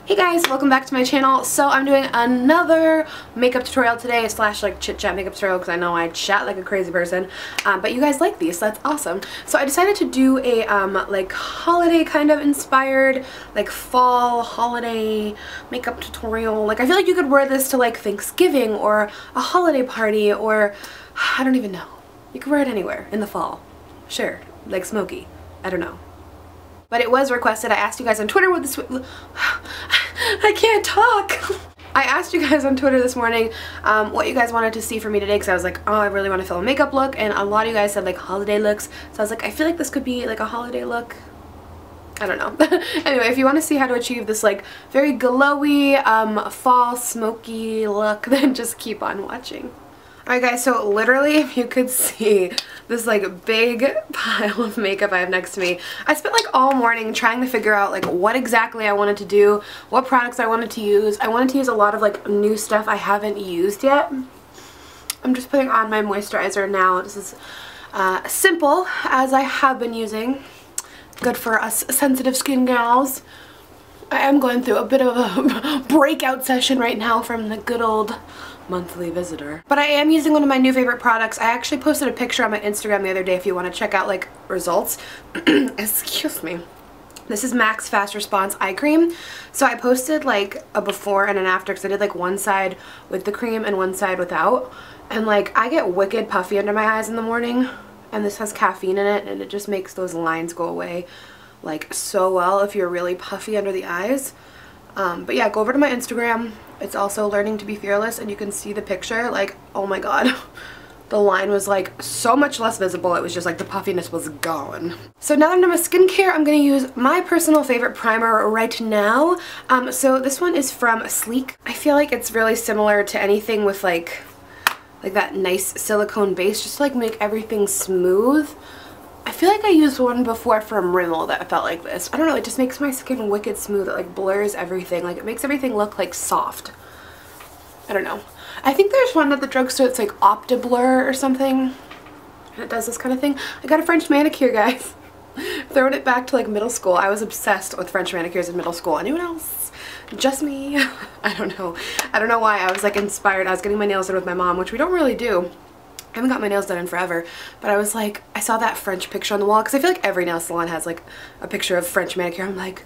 Hey guys, welcome back to my channel. So I'm doing another makeup tutorial today, slash like chit chat makeup tutorial, because I know I chat like a crazy person, but you guys like these, so that's awesome. So I decided to do a like holiday kind of inspired, like fall holiday makeup tutorial. Like I feel like you could wear this to like Thanksgiving or a holiday party, or I don't even know. You could wear it anywhere in the fall. Sure, like smoky. I don't know. But it was requested. I asked you guys on Twitter what this I can't talk. I asked you guys on Twitter this morning what you guys wanted to see from me today, because I was like, oh, I really want to film a makeup look, and a lot of you guys said like holiday looks, so I was like, I feel like this could be like a holiday look. I don't know. Anyway, if you want to see how to achieve this like very glowy fall smoky look, then just keep on watching. Alright guys, so literally if you could see this like big pile of makeup I have next to me, I spent like all morning trying to figure out like what exactly I wanted to do, what products I wanted to use. I wanted to use a lot of like new stuff I haven't used yet. I'm just putting on my moisturizer now. This is simple, as I have been using. Good for us sensitive skin gals. I am going through a bit of a breakout session right now from the good old monthly visitor. But I am using one of my new favorite products. I actually posted a picture on my Instagram the other day if you want to check out like results. Excuse me. This is MAC's Fast Response Eye Cream. So I posted like a before and an after, because I did like one side with the cream and one side without. And like I get wicked puffy under my eyes in the morning, and this has caffeine in it, and it just makes those lines go away like so well if you're really puffy under the eyes. But yeah, go over to my Instagram. It's also Learning to Be Fearless, and you can see the picture. Like, oh my god. The line was like so much less visible. It was just like the puffiness was gone. So now that I'm done with skincare, I'm going to use my personal favorite primer right now. So this one is from Sleek. I feel like it's really similar to anything with like that nice silicone base, just to like make everything smooth. I feel like I used one before from Rimmel that felt like this. I don't know, it just makes my skin wicked smooth. It like blurs everything. Like it makes everything look like soft. I don't know. I think there's one at the drugstore that's like Opti-Blur or something, and it does this kind of thing. I got a French manicure, guys. Throwing it back to like middle school. I was obsessed with French manicures in middle school. Anyone else? Just me? I don't know. I don't know why. I was like inspired. I was getting my nails done with my mom, which we don't really do. I haven't got my nails done in forever, but I was like, I saw that French picture on the wall, because I feel like every nail salon has like a picture of French manicure. I'm like,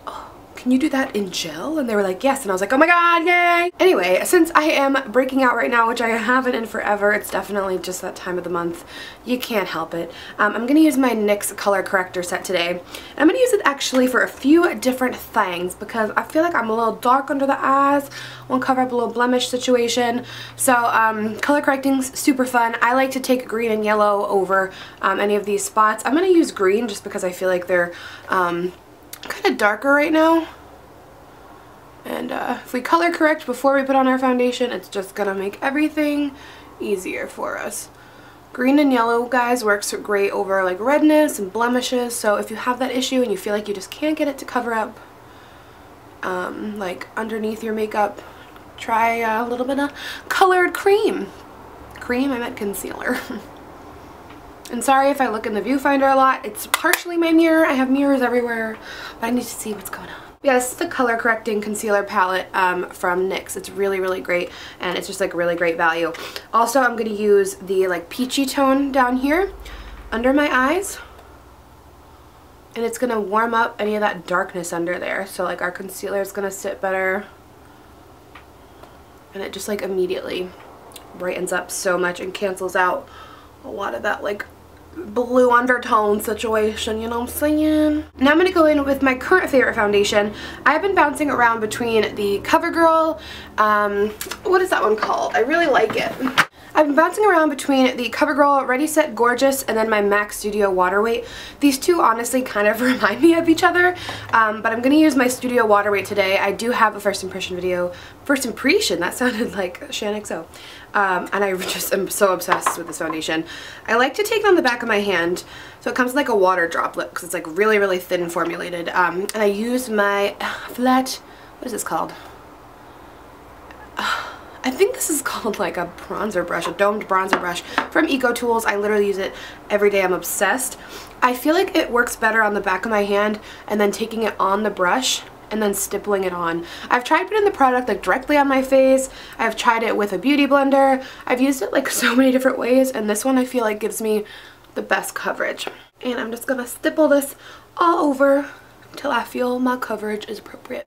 oh, can you do that in gel? And they were like, yes, and I was like, oh my god, yay! Anyway, since I am breaking out right now, which I haven't in forever, it's definitely just that time of the month. You can't help it. I'm going to use my NYX color corrector set today. And I'm going to use it actually for a few different things, because I feel like I'm a little dark under the eyes. I want to cover up a little blemish situation. So color correcting's super fun. I like to take green and yellow over any of these spots. I'm going to use green just because I feel like they're kind of darker right now. And if we color correct before we put on our foundation, it's just going to make everything easier for us. Green and yellow, guys, works great over like redness and blemishes. So if you have that issue and you feel like you just can't get it to cover up like underneath your makeup, try a little bit of colored cream. I meant concealer. And sorry if I look in the viewfinder a lot. It's partially my mirror. I have mirrors everywhere, but I need to see what's going on. Yeah, this is the color correcting concealer palette from NYX. It's really, really great, and it's just like really great value. Also, I'm going to use the like peachy tone down here under my eyes, and it's going to warm up any of that darkness under there. So like our concealer is going to sit better, and it just like immediately brightens up so much and cancels out a lot of that like blue undertone situation, you know what I'm saying? Now I'm going to go in with my current favorite foundation. I've been bouncing around between the CoverGirl, what is that one called? I really like it. I've been bouncing around between the CoverGirl Ready Set Gorgeous and then my MAC Studio Waterweight. These two honestly kind of remind me of each other, but I'm going to use my Studio Waterweight today. I do have a first impression video. First impression? That sounded like ShanXO. And I just am so obsessed with this foundation. I like to take it on the back of my hand, so it comes like a water droplet, because it's like really, really thin formulated. And I use my flat, what is this called? I think this is called like a bronzer brush, a domed bronzer brush from Eco Tools. I literally use it every day. I'm obsessed. I feel like it works better on the back of my hand, and then taking it on the brush and then stippling it on. I've tried putting the product like directly on my face. I've tried it with a beauty blender. I've used it like so many different ways, and this one I feel like gives me the best coverage. And I'm just gonna stipple this all over until I feel my coverage is appropriate.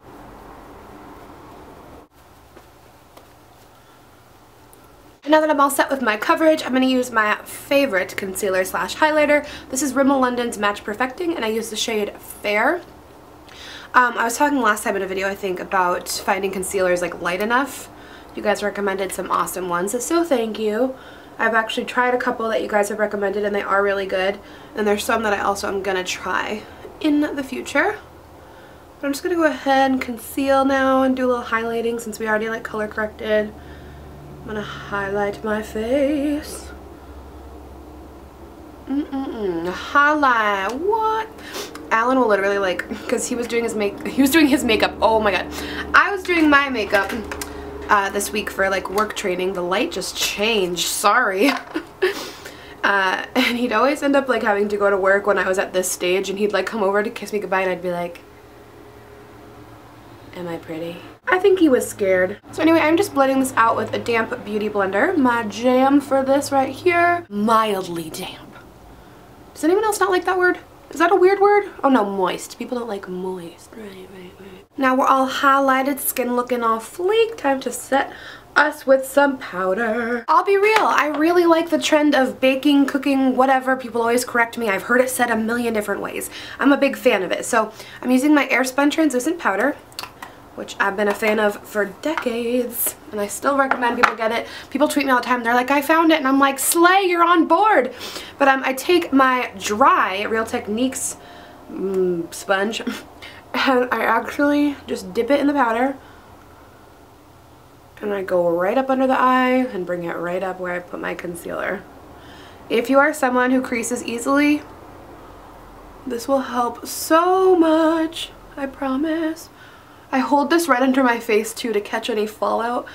Now that I'm all set with my coverage, I'm going to use my favorite concealer slash highlighter. This is Rimmel London's Match Perfecting, and I use the shade Fair. I was talking last time in a video, I think, about finding concealers like light enough. You guys recommended some awesome ones, so thank you. I've actually tried a couple that you guys have recommended, and they are really good. And there's some that I also am going to try in the future. But I'm just going to go ahead and conceal now and do a little highlighting since we already like color corrected. I'm gonna highlight my face. Highlight, what? Alan will literally like, because he was doing his makeup. Oh my god. I was doing my makeup this week for like work training. The light just changed, sorry. And he'd always end up like having to go to work when I was at this stage, and he'd like come over to kiss me goodbye, and I'd be like, am I pretty? I think he was scared. So anyway, I'm just blending this out with a damp beauty blender. My jam for this right here, mildly damp. Does anyone else not like that word? Is that a weird word? Oh no, moist. People don't like moist. Right. Now we're all highlighted, skin looking all fleek. Time to set us with some powder. I'll be real, I really like the trend of baking, cooking, whatever. People always correct me. I've heard it said a million different ways. I'm a big fan of it. So I'm using my Airspun translucent powder, which I've been a fan of for decades, and I still recommend people get it. People tweet me all the time, they're like, I found it, and I'm like, slay, you're on board. But I take my dry Real Techniques sponge, and I actually just dip it in the powder, and I go right up under the eye and bring it right up where I put my concealer. If you are someone who creases easily, this will help so much, I promise. I hold this right under my face too to catch any fallout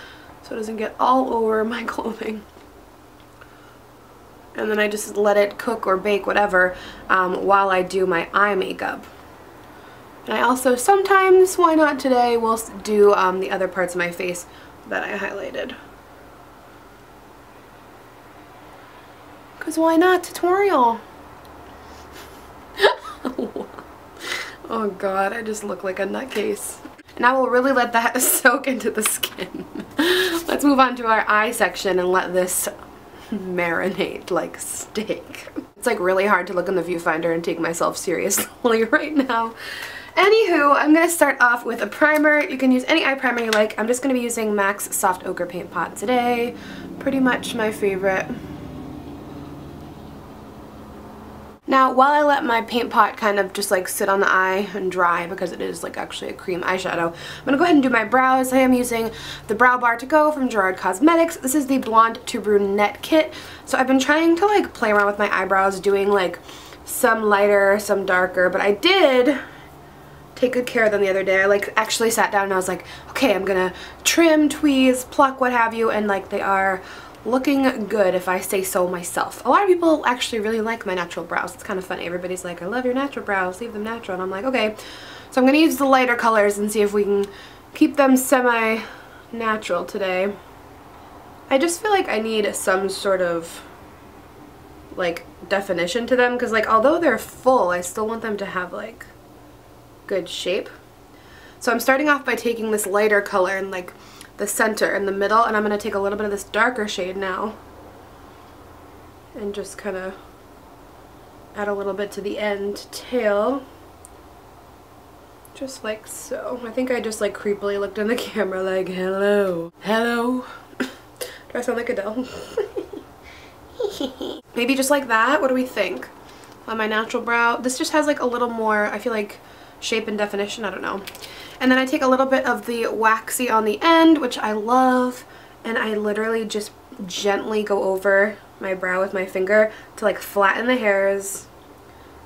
so it doesn't get all over my clothing. And then I just let it cook or bake, whatever, while I do my eye makeup. And I also sometimes, why not today, will do the other parts of my face that I highlighted. Because why not? Tutorial! Oh god, I just look like a nutcase. And I will really let that soak into the skin. Let's move on to our eye section and let this marinate like steak. It's like really hard to look in the viewfinder and take myself seriously right now. Anywho, I'm going to start off with a primer. You can use any eye primer you like. I'm just going to be using MAC's Soft Ochre Paint Pot today. Pretty much my favorite. Now, while I let my paint pot kind of just like sit on the eye and dry, because it is like actually a cream eyeshadow, I'm going to go ahead and do my brows. I am using the Brow Bar to Go from Gerard Cosmetics. This is the Blonde to Brunette kit. So I've been trying to like play around with my eyebrows, doing like some lighter, some darker, but I did take good care of them the other day. I like actually sat down and I was like, okay, I'm going to trim, tweeze, pluck, what have you, and like they are looking good if I say so myself. A lot of people actually really like my natural brows. It's kind of funny. Everybody's like, I love your natural brows, leave them natural. And I'm like, okay. So I'm going to use the lighter colors and see if we can keep them semi-natural today. I just feel like I need some sort of like definition to them, because like although they're full, I still want them to have like good shape. So I'm starting off by taking this lighter color and like the center in the middle, and I'm going to take a little bit of this darker shade now and just kind of add a little bit to the end tail, just like so. I think I just like creepily looked in the camera like, hello, hello. Do I sound like Adele? Maybe just like that. What do we think on my natural brow? This just has like a little more, I feel like, shape and definition. I don't know. And then I take a little bit of the waxy on the end, which I love, and I literally just gently go over my brow with my finger to like flatten the hairs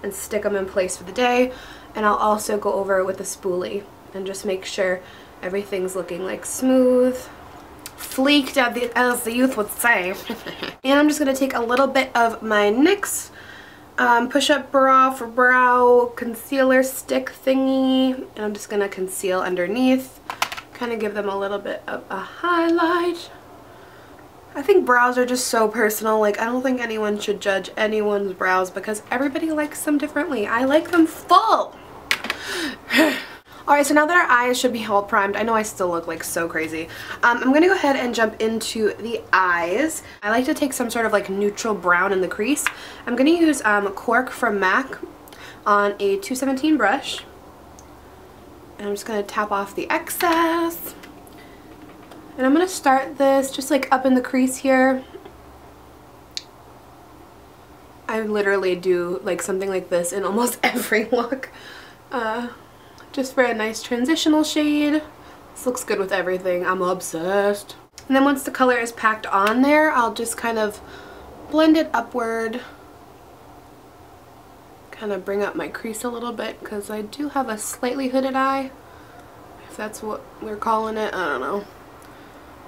and stick them in place for the day. And I'll also go over it with a spoolie and just make sure everything's looking like smooth, fleeked as the youth would say. And I'm just going to take a little bit of my NYX push-up bra for brow concealer stick thingy, and I'm just gonna conceal underneath, kind of give them a little bit of a highlight. I think brows are just so personal. Like, I don't think anyone should judge anyone's brows because everybody likes them differently. I like them full. Alright, so now that our eyes should be all primed, I know I still look like so crazy. I'm going to go ahead and jump into the eyes. I like to take some sort of like neutral brown in the crease. I'm going to use Cork from MAC on a 217 brush. And I'm just going to tap off the excess. And I'm going to start this just like up in the crease here. I literally do like something like this in almost every look. Just for a nice transitional shade. This looks good with everything. I'm obsessed. And then once the color is packed on there, I'll just kind of blend it upward. Kind of bring up my crease a little bit because I do have a slightly hooded eye. If that's what we're calling it, I don't know.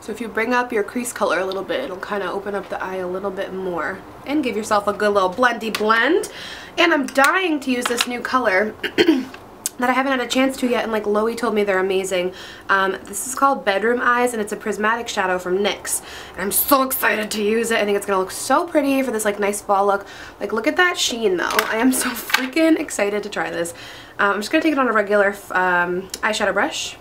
So if you bring up your crease color a little bit, it'll kind of open up the eye a little bit more. And give yourself a good little blendy blend. And I'm dying to use this new color that I haven't had a chance to yet, and like Loie told me they're amazing. This is called Bedroom Eyes, and it's a prismatic shadow from NYX. And I'm so excited to use it. I think it's going to look so pretty for this like nice fall look. Like, look at that sheen though. I am so freaking excited to try this. I'm just going to take it on a regular eyeshadow brush.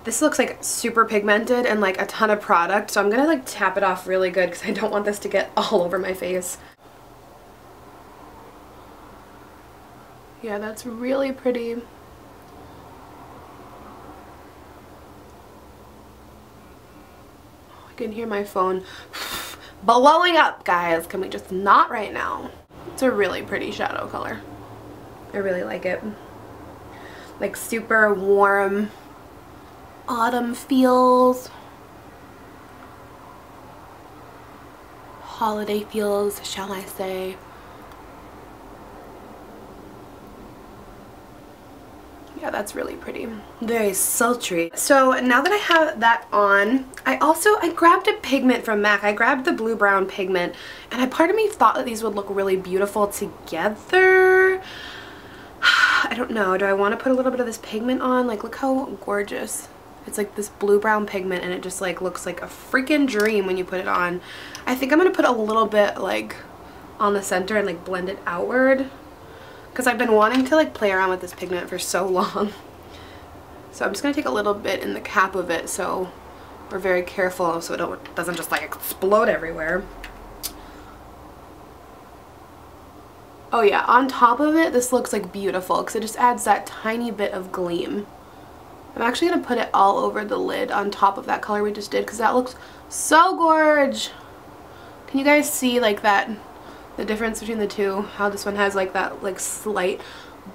This looks like super pigmented and like a ton of product, so I'm going to like tap it off really good because I don't want this to get all over my face. Yeah, that's really pretty. I can hear my phone blowing up, guys. Can we just not right now? It's a really pretty shadow color. I really like it. Like super warm autumn feels. Holiday feels, shall I say. Yeah, that's really pretty. Very sultry. So now that I have that on, I grabbed a pigment from MAC. I grabbed the blue brown pigment, and part of me thought that these would look really beautiful together. I don't know. Do I want to put a little bit of this pigment on? Like, look how gorgeous. It's like this blue brown pigment, and it just like looks like a freaking dream when you put it on. I think I'm gonna put a little bit like on the center and like blend it outward, because I've been wanting to like play around with this pigment for so long. So I'm just going to take a little bit in the cap of it so we're very careful so it doesn't just like explode everywhere. Oh yeah, on top of it, this looks like beautiful because it just adds that tiny bit of gleam. I'm actually going to put it all over the lid on top of that color we just did because that looks so gorge. Can you guys see like that? The difference between the two, how this one has like that like slight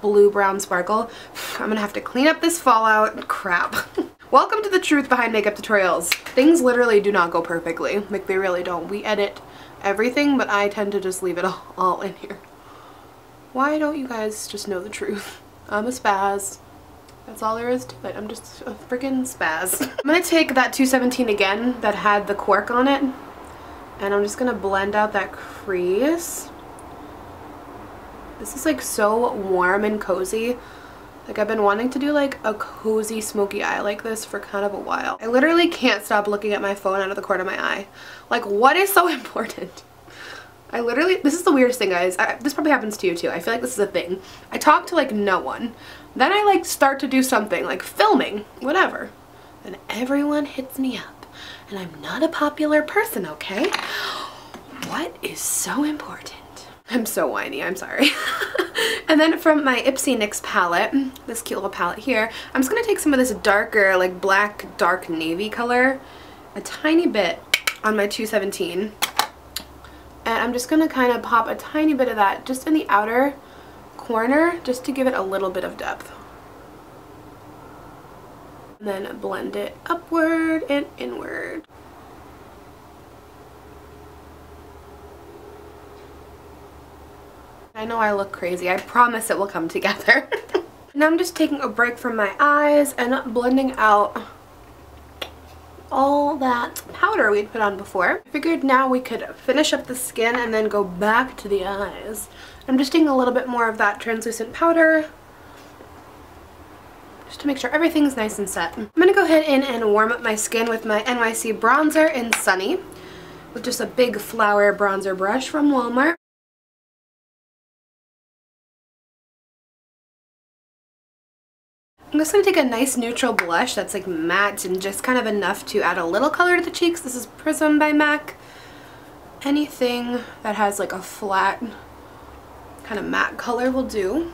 blue-brown sparkle. I'm gonna have to clean up this fallout. Crap. Welcome to the truth behind makeup tutorials. Things literally do not go perfectly. Like, they really don't. We edit everything, but I tend to just leave it all in here. Why don't you guys just know the truth? I'm a spaz. That's all there is to it. I'm just a freaking spaz. I'm gonna take that 217 again that had the cork on it, and I'm just gonna blend out that crease. This is like so warm and cozy. Like, I've been wanting to do like a cozy smoky eye like this for kind of a while. I literally can't stop looking at my phone out of the corner of my eye. Like, what is so important? This is the weirdest thing, guys. This probably happens to you too. I feel like this is a thing. I talk to like no one. Then I like start to do something like filming, whatever. And everyone hits me up. And I'm not a popular person, okay? What is so important? I'm so whiny, I'm sorry. And then from my Ipsy NYX palette, this cute little palette here, I'm just going to take some of this darker, like black, dark navy color, a tiny bit on my 217. And I'm just going to kind of pop a tiny bit of that just in the outer corner, just to give it a little bit of depth. And then blend it upward and inward. I know I look crazy. I promise it will come together. Now I'm just taking a break from my eyes and blending out all that powder we'd put on before. I figured now we could finish up the skin and then go back to the eyes. I'm just taking a little bit more of that translucent powder just to make sure everything's nice and set. I'm going to go ahead in and warm up my skin with my NYC bronzer in Sunny with just a big flower bronzer brush from Walmart. I'm just going to take a nice neutral blush that's like matte and just kind of enough to add a little color to the cheeks. This is Prism by MAC. Anything that has like a flat kind of matte color will do.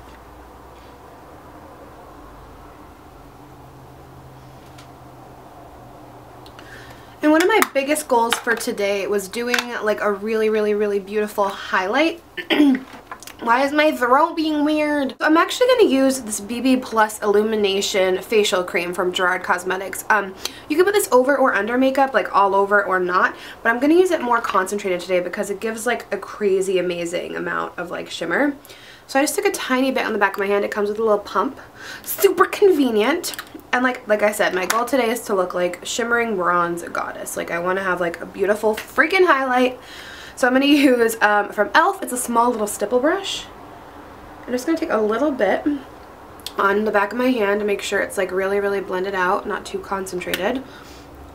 And one of my biggest goals for today was doing like a really beautiful highlight. Why is my throat being weird? I'm actually going to use this BB Plus Illumination Facial Cream from Gerard Cosmetics. You can put this over or under makeup, like all over or not, but I'm going to use it more concentrated today because it gives like a crazy amazing amount of like shimmer. So I just took a tiny bit on the back of my hand. It comes with a little pump. Super convenient. And like I said, my goal today is to look like shimmering bronze goddess. Like I want to have like a beautiful freaking highlight. So I'm going to use from e.l.f. It's a small little stipple brush. I'm just going to take a little bit on the back of my hand to make sure it's like really blended out, not too concentrated.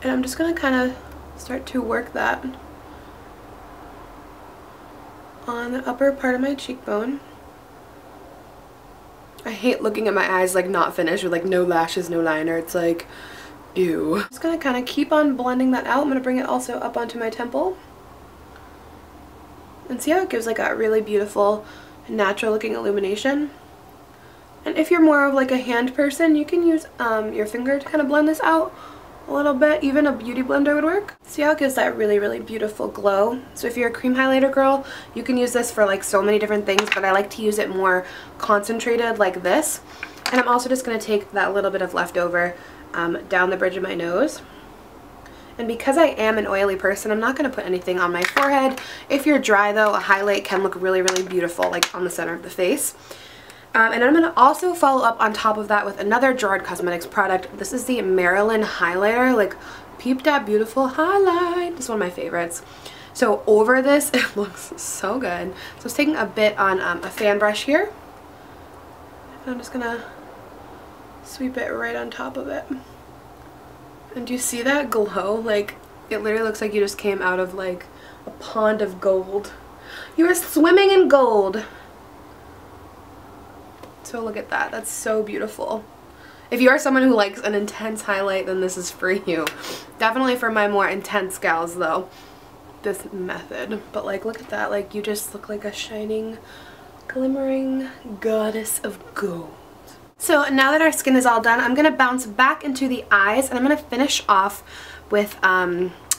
And I'm just going to kind of start to work that on the upper part of my cheekbone. I hate looking at my eyes like not finished with like no lashes, no liner. It's like, ew. I'm just going to kind of keep on blending that out. I'm going to bring it also up onto my temple. And see how it gives like a really beautiful natural looking illumination. And if you're more of like a hand person, you can use your finger to kind of blend this out a little bit. Even a beauty blender would work. See how it gives that really beautiful glow. So if you're a cream highlighter girl, you can use this for like so many different things, but I like to use it more concentrated like this. And I'm also just going to take that little bit of leftover down the bridge of my nose. And because I am an oily person, I'm not going to put anything on my forehead. If you're dry though, a highlight can look really beautiful like on the center of the face. And I'm going to also follow up on top of that with another Gerard Cosmetics product. This is the Marilyn highlighter. Like, peep that beautiful highlight. This is one of my favorites. So over this, it looks so good. So I was taking a bit on a fan brush here. And I'm just going to sweep it right on top of it. And do you see that glow? Like, it literally looks like you just came out of like a pond of gold. You are swimming in gold. So look at that. That's so beautiful. If you are someone who likes an intense highlight, then this is for you. Definitely for my more intense gals though, this method. But like, look at that. Like, you just look like a shining, glimmering goddess of gold. So now that our skin is all done, I'm going to bounce back into the eyes and I'm going to finish off with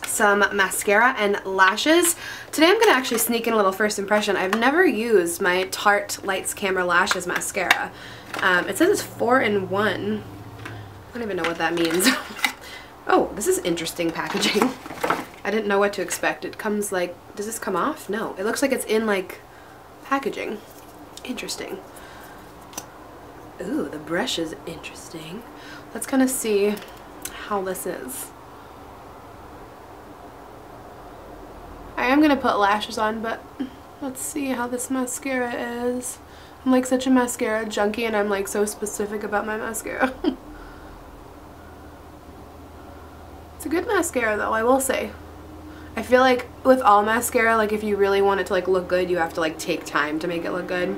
some mascara and lashes. Today I'm going to actually sneak in a little first impression. I've never used my Tarte Lights Camera Lashes mascara. It says it's 4-in-1. I don't even know what that means. Oh, this is interesting packaging. I didn't know what to expect. It comes like, does this come off? No, it looks like it's in like packaging. Interesting. Ooh, the brush is interesting. Let's kind of see how this is. I am going to put lashes on, but let's see how this mascara is. I'm like such a mascara junkie and I'm like so specific about my mascara. It's a good mascara though, I will say. I feel like with all mascara, like if you really want it to like look good, you have to like take time to make it look good.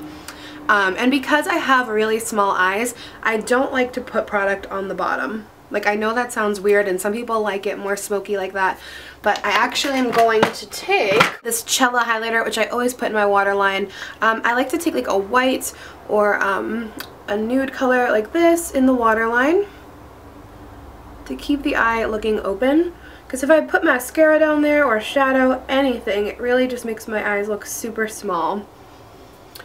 And because I have really small eyes, I don't like to put product on the bottom. Like, I know that sounds weird and some people like it more smoky like that, but I actually am going to take this Chella highlighter, which I always put in my waterline. I like to take like a white or a nude color like this in the waterline to keep the eye looking open. Because if I put mascara down there or shadow, anything, it really just makes my eyes look super small.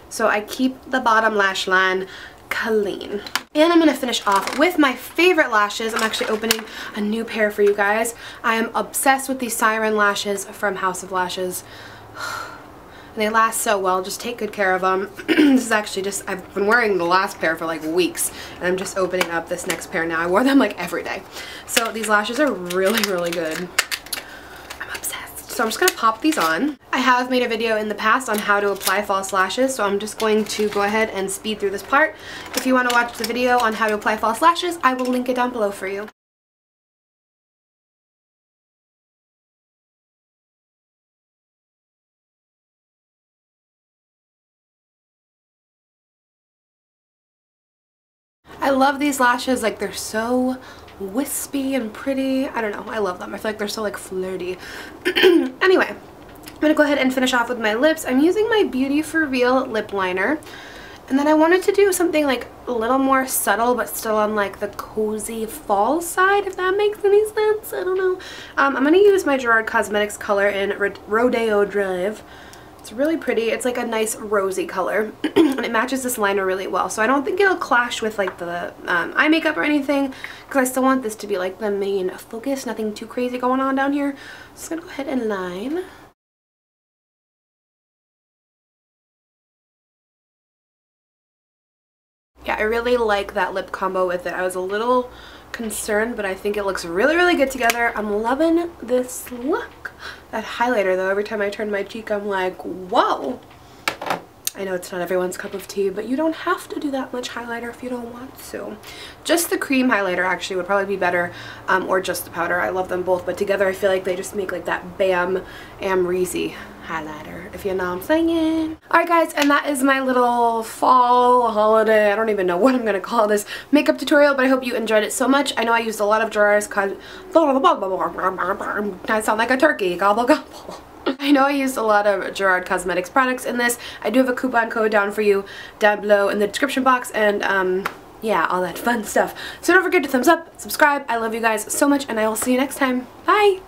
So I keep the bottom lash line clean. And I'm going to finish off with my favorite lashes. I'm actually opening a new pair for you guys. I am obsessed with these Siren lashes from House of Lashes. And they last so well. Just take good care of them. This is actually just, I've been wearing the last pair for like weeks, and I'm just opening up this next pair now. I wore them like every day. So these lashes are really, really good. I'm obsessed. So I'm just going to pop these on. I have made a video in the past on how to apply false lashes, so I'm just going to go ahead and speed through this part. If you want to watch the video on how to apply false lashes, I will link it down below for you. I love these lashes, like they're so wispy and pretty. I don't know, I love them. I feel like they're so like flirty. Anyway, I'm gonna go ahead and finish off with my lips. I'm using my Beauty For Real lip liner. And then I wanted to do something like a little more subtle but still on like the cozy fall side, if that makes any sense. I don't know. I'm gonna use my Gerard Cosmetics color in Rodeo Drive. It's really pretty. It's like a nice rosy color and it matches this liner really well. So I don't think it'll clash with like the eye makeup or anything, because I still want this to be like the main focus. Nothing too crazy going on down here. Just gonna go ahead and line. Yeah, I really like that lip combo with it. I was a little concerned, but I think it looks really, really good together. I'm loving this look. That highlighter though, every time I turn my cheek I'm like, whoa. I know it's not everyone's cup of tea, but you don't have to do that much highlighter if you don't want to. Just the cream highlighter actually would probably be better, or just the powder. I love them both, but together I feel like they just make like that Bam Amrezy highlighter, if you know what I'm saying. Alright guys, and that is my little fall holiday, I don't even know what I'm gonna call this, makeup tutorial, but I hope you enjoyed it so much. I know I used a lot of Gerard's I sound like a turkey, gobble gobble. I know I used a lot of Gerard Cosmetics products in this. I do have a coupon code down for you down below in the description box, and yeah, all that fun stuff. So don't forget to thumbs up, subscribe. I love you guys so much, and I will see you next time. Bye!